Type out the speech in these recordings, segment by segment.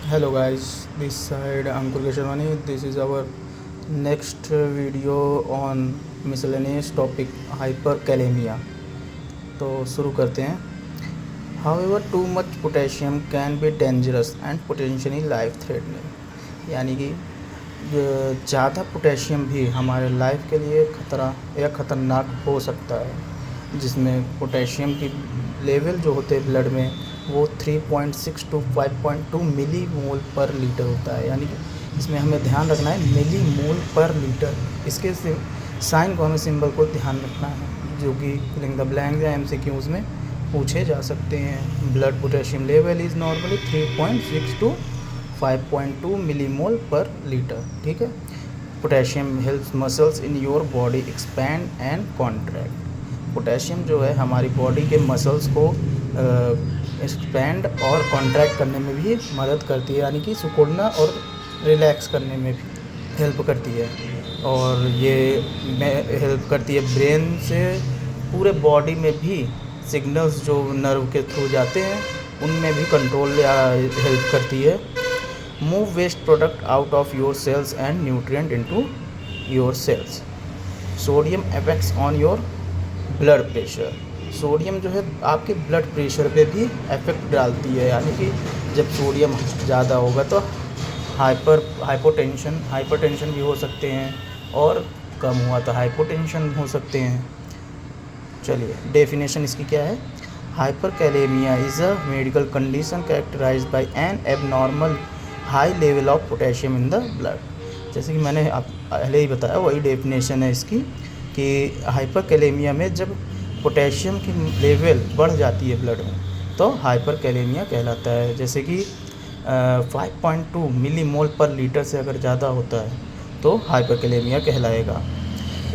Hello guys, this side Ankur Keshavani. This is our next video on miscellaneous topic hyperkalemia. तो शुरू करते हैं. However, too much potassium can be dangerous and potentially life threatening. यानी कि ज़्यादा potassium भी हमारे लाइफ के लिए खतरा या ख़तरनाक हो सकता है, जिसमें पोटेशियम की लेवल जो होते हैं ब्लड में वो 3.6 to 5.2 मिली मोल पर लीटर होता है. यानी कि इसमें हमें ध्यान रखना है मिली मोल पर लीटर. इसके साइन को हमें सिंबल को ध्यान रखना है, जो कि फिलिंग द ब्लैंक्स या MCQs में पूछे जा सकते हैं. Blood potassium level is normally 3.6 to 5.2 मिली मोल पर लीटर. ठीक है. Potassium helps muscles in your body expand and contract. Potassium जो है हमारी बॉडी के मसल्स को एक्सपैंड और कॉन्ट्रैक्ट करने में भी मदद करती है, यानी कि सिकुड़ना और रिलैक्स करने में भी हेल्प करती है. और ये हेल्प करती है ब्रेन से पूरे बॉडी में भी सिग्नल्स जो नर्व के थ्रू जाते हैं उनमें भी कंट्रोल या हेल्प करती है. Move waste product out of your cells and nutrient into your cells. Sodium effects on your blood pressure. Sodium जो है आपके ब्लड प्रेशर पे भी इफेक्ट डालती है, यानी कि जब सोडियम ज़्यादा होगा तो हाइपरटेंशन भी हो सकते हैं, और कम हुआ तो हाइपोटेंशन हो सकते हैं. चलिए डेफिनेशन इसकी क्या है. Hyperkalemia is a medical condition characterized by an abnormal high level of potassium in the blood. जैसे कि मैंने आप पहले ही बताया, वही डेफिनेशन है इसकी कि हाइपरकैलेमिया में जब पोटेशियम की लेवल बढ़ जाती है ब्लड में तो हाइपरकैलेमिया कहलाता है. जैसे कि 5.2 मिली मोल पर लीटर से अगर ज़्यादा होता है तो हाइपरकैलेमिया कहलाएगा.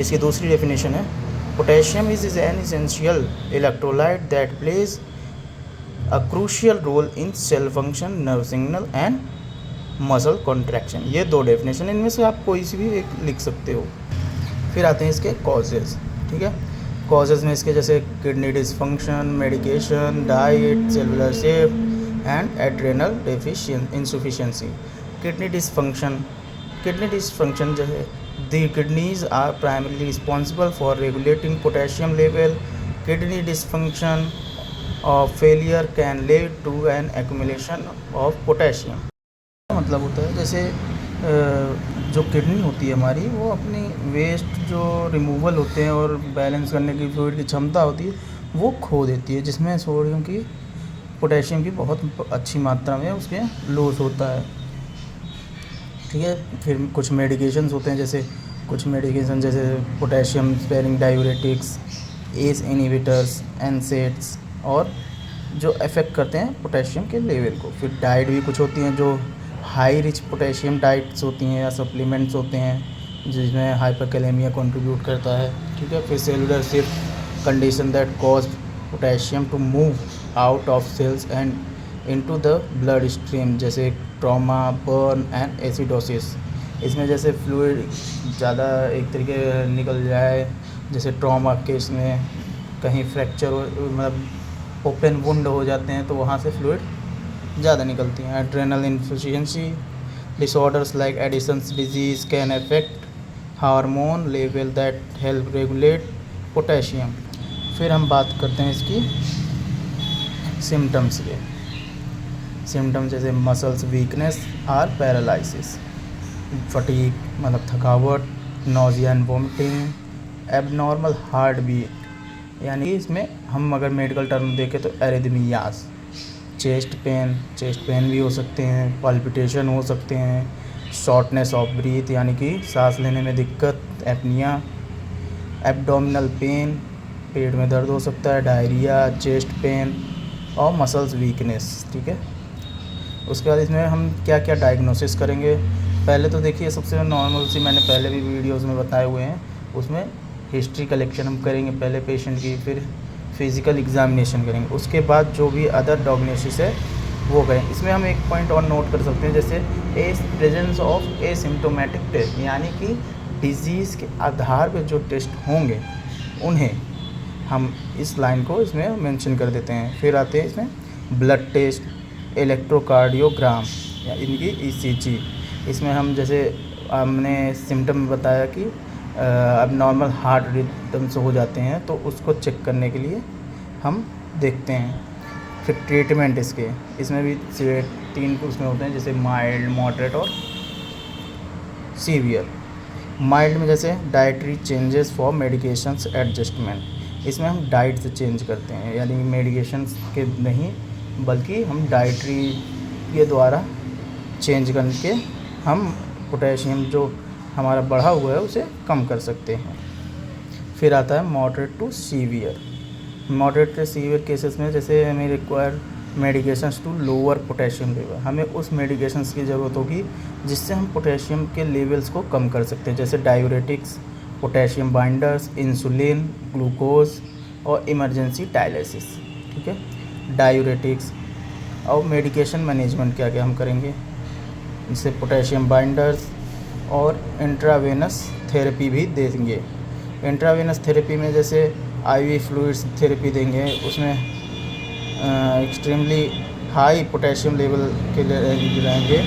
इसकी दूसरी डेफिनेशन है potassium is an essential electrolyte that plays a crucial role in cell function, nerve signal and muscle contraction. ये दो डेफिनेशन, इनमें से आप कोई सी भी एक लिख सकते हो. फिर आते हैं इसके कॉजेज़. ठीक है. कॉजेज़ में इसके जैसे kidney dysfunction, medication, diet, cellular shift and adrenal insufficiency. Kidney dysfunction जो है, the kidneys are primarily responsible for regulating potassium level. Kidney dysfunction और failure can lead to an accumulation of potassium. मतलब होता है जैसे जो किडनी होती है हमारी, वो अपनी वेस्ट जो रिमूवल होते हैं और बैलेंस करने की फ्लूइड की क्षमता होती है वो खो देती है, जिसमें सोडियम की पोटेशियम की बहुत अच्छी मात्रा में उसके लॉस होता है. ठीक है. फिर कुछ मेडिकेशंस होते हैं, जैसे potassium sparing diuretics, S inhibitors, NSAIDs, और जो अफेक्ट करते हैं पोटेशियम के लेवल को. फिर डाइट भी कुछ होती हैं जो हाई रिच पोटेशियम डाइट्स होती हैं या सप्लीमेंट्स होते हैं, जिसमें हाइपरकैलेमिया कंट्रीब्यूट करता है. ठीक है. फिर cellular shift condition that cause potassium to move out of cells and into the blood stream, जैसे ट्रॉमा, बर्न एंड एसिडोसिस. इसमें जैसे फ्लूइड ज़्यादा एक तरीके निकल जाए, जैसे ट्रॉमा केस में कहीं फ्रैक्चर मतलब ओपन वुंड हो जाते हैं तो वहाँ से फ्लूइड ज़्यादा निकलती हैं. Adrenal inefficiency disorders like Edison's disease can affect hormone level that help regulate potassium. फिर हम बात करते हैं इसकी सिम्टम्स के. सिम्टम्स जैसे मसल्स वीकनेस और पैरालिसिस, फटीग मतलब थकावट, nausea and vomiting, abnormal heart beat, यानी इसमें हम अगर मेडिकल टर्म देखें तो एरिथमियास. चेस्ट पेन भी हो सकते हैं, पल्पिटेशन हो सकते हैं, शॉर्टनेस ऑफ ब्रीथ यानी कि सांस लेने में दिक्कत, एपनिया, एब्डोमिनल पेन, पेट में दर्द हो सकता है, डायरिया, चेस्ट पेन और मसल्स वीकनेस. ठीक है. उसके बाद इसमें हम क्या क्या डायग्नोसिस करेंगे. पहले तो देखिए सबसे नॉर्मल सी, मैंने पहले भी वीडियोज़ में बताए हुए हैं, उसमें हिस्ट्री कलेक्शन हम करेंगे पहले पेशेंट की, फिर फिज़िकल एग्जामिनेशन करेंगे, उसके बाद जो भी अदर डायग्नोसिस है वो करें. इसमें हम एक पॉइंट और नोट कर सकते हैं, जैसे प्रेजेंस ऑफ एसिम्प्टोमेटिक टेस्ट, यानी कि डिजीज़ के आधार पर जो टेस्ट होंगे उन्हें हम इस लाइन को इसमें मेंशन कर देते हैं. फिर आते हैं इसमें ब्लड टेस्ट, इलेक्ट्रोकार्डियोग्राम, या इनकी ECG। इसमें हम जैसे हमने सिम्टम में बताया कि अब नॉर्मल हार्ट रिदम्स हो जाते हैं तो उसको चेक करने के लिए हम देखते हैं। फिर ट्रीटमेंट इसमें भी 3 उसमें होते हैं, जैसे माइल्ड, मॉडरेट और सीवियर। माइल्ड में जैसे dietary changes for medications adjustment, इसमें हम डाइट से चेंज करते हैं, यानी मेडिकेशंस के नहीं बल्कि हम डाइटरी के द्वारा चेंज करके हम पोटेशियम जो हमारा बढ़ा हुआ है उसे कम कर सकते हैं। फिर आता है moderate to severe. Moderate to severe cases में जैसे हमें require medications to lower potassium level, हमें उस मेडिकेशंस की ज़रूरत होगी जिससे हम पोटेशियम के लेवल्स को कम कर सकते हैं, जैसे diuretics, potassium binders, insulin, glucose और इमरजेंसी डायलिसिस। ठीक है, डायूरेटिक्स और मेडिकेशन मैनेजमेंट क्या क्या हम करेंगे, जैसे पोटेशियम बाइंडर्स और इंट्रावेनस थेरेपी भी देंगे। इंट्रावेनस थेरेपी में जैसे IV फ्लूइड्स थेरेपी देंगे, उसमें एक्सट्रीमली हाई पोटेशियम लेवल के लिए रहेंगे।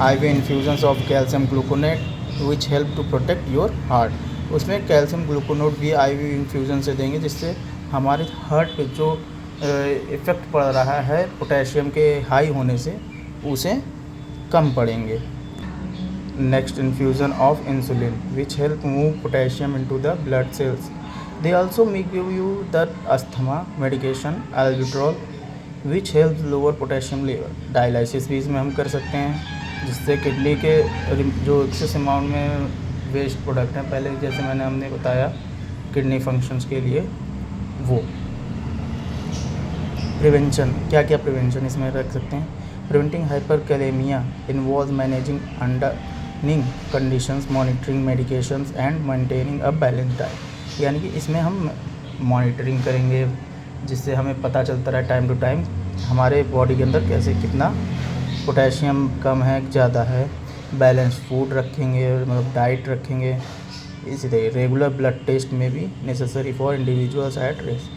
IV infusions of calcium gluconate which help to protect your heart, उसमें कैल्शियम ग्लूकोनेट भी IV इन्फ्यूज़न से देंगे जिससे हमारे हार्ट पे जो इफ़ेक्ट पड़ रहा है पोटेशियम के हाई होने से उसे कम पड़ेंगे। Next, infusion of insulin which help move potassium into the blood cells. They also may give you the asthma medication albuterol which help lower potassium level. Dialysis भी इसमें हम कर सकते हैं जिससे किडनी के जो एक्सेस अमाउंट में वेस्ट प्रोडक्ट हैं, पहले जैसे हमने बताया किडनी फंक्शंस के लिए वो। प्रिवेंशन, क्या क्या प्रिवेंशन इसमें रख सकते हैं। Preventing hyperkalaemia involve managing underlying conditions, monitoring medications and maintaining a balance diet, यानी कि इसमें हम मॉनिटरिंग करेंगे जिससे हमें पता चलता रहे टाइम टू टाइम हमारे बॉडी के अंदर कैसे कितना पोटेशियम कम है ज़्यादा है। बैलेंस फूड रखेंगे, मतलब डाइट रखेंगे। इसी तरह रेगुलर ब्लड टेस्ट में भी necessary for individuals at risk,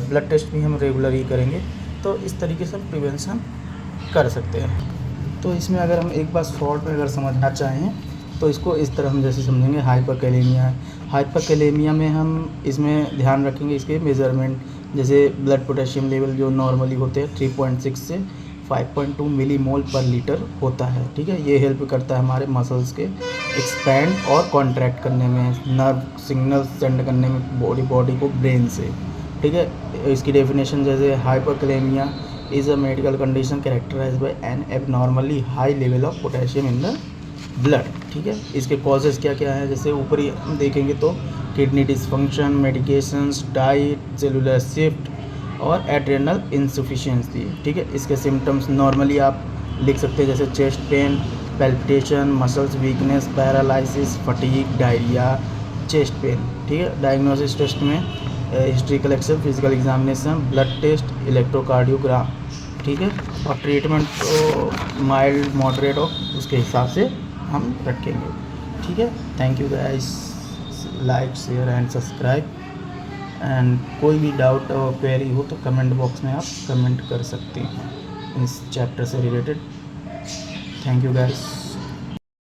blood test भी हम रेगुलर ही करेंगे। तो इस तरीके से हम प्रिवेंशन कर सकते हैं। तो इसमें अगर हम एक बार शॉर्ट में अगर समझना चाहें तो इसको इस तरह हम जैसे समझेंगे, हाइपरकैलेमिया है। हाइपरकैलेमिया में हम इसमें ध्यान रखेंगे इसके मेज़रमेंट, जैसे ब्लड पोटेशियम लेवल जो नॉर्मली होते हैं 3.6 से 5.2 मिलीमोल पर लीटर होता है। ठीक है, ये हेल्प करता है हमारे मसल्स के एक्सपैंड और कॉन्ट्रैक्ट करने में, नर्व सिग्नल सेंड करने में बॉडी को ब्रेन से। ठीक है, इसकी डेफिनेशन जैसे hyperkalemia is a medical condition characterize by an abnormally high level of potassium in the blood. ठीक है, इसके कॉजेज़ क्या क्या हैं, जैसे ऊपर ही हम देखेंगे तो kidney dysfunction, medications, diet, cellular shift और एड्रेनल इंसफिशिएंसी। ठीक है, इसके सिम्टम्स नॉर्मली आप लिख सकते हैं जैसे chest pain, palpitation, muscles weakness, paralysis, fatigue, diarrhoea, chest pain. ठीक है, डायग्नोसिस टेस्ट में history collection, physical examination, blood test, electrocardiogram. ठीक है, और ट्रीटमेंट तो माइल्ड, मॉडरेट और उसके हिसाब से हम रखेंगे। ठीक है, thank you guys, like, share and subscribe. And कोई भी डाउट और क्वेरी हो तो कमेंट बॉक्स में आप कमेंट कर सकते हैं इस चैप्टर से रिलेटेड। Thank you guys.